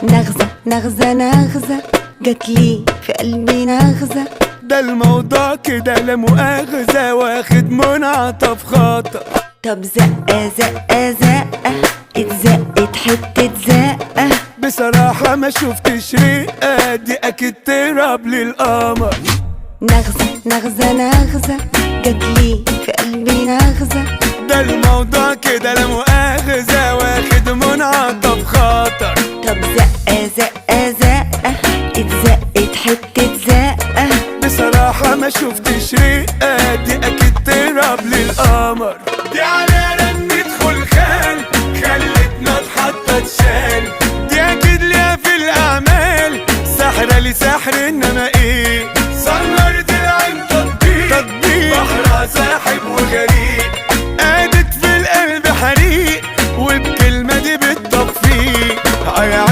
نغزة نغزة نغزة جاتلي في قلبي نغزة. ده الموضوع كده لا مؤاخذة واخد منعطف خاطر. طب زقة زقة زقة اتزقت حتة زقة. بصراحة ما شفتش رقة دي اكيد تراب للقمر. نغزة نغزة نغزة جاتلي في قلبي نغزة. ده الموضوع كده لا مؤاخذة واخد منعطف خاطر. طب